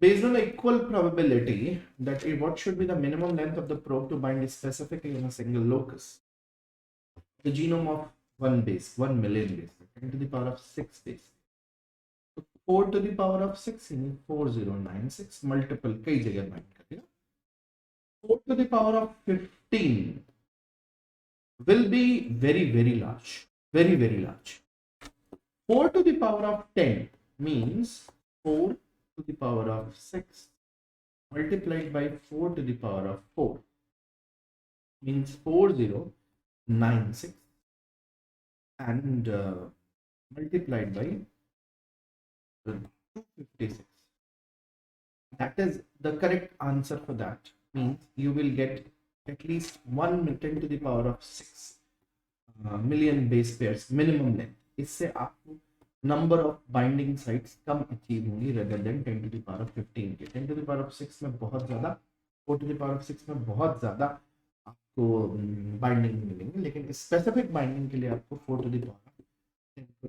Based on the equal probability that what should be the minimum length of the probe to bind specifically in a single locus, the genome of 1 base, 1 million base, 10 to the power of 6 base. So 4 to the power of 6 in 4096 multiple कई जगह bind करेगा. 4 to the power of 15 will be very large, very large. 4 to the power of 10 means 4 to the power of 6 multiplied by 4 to the power of 4 means 4096 and multiplied by 256. That is the correct answer for that. Means you will get at least 1 10 to the power of 6 million base pairs minimum length. इससे आपको number of binding sites come achieve होंगी rather than 10 to the power of 15 के. 10 to the power of 6 में बहुत ज़्यादा, 4 to the power of 6 में बहुत ज़्यादा आपको बाइंडिंग मिलेंगे, लेकिन स्पेसिफिक बाइंडिंग के लिए आपको 4 to the power of 10 को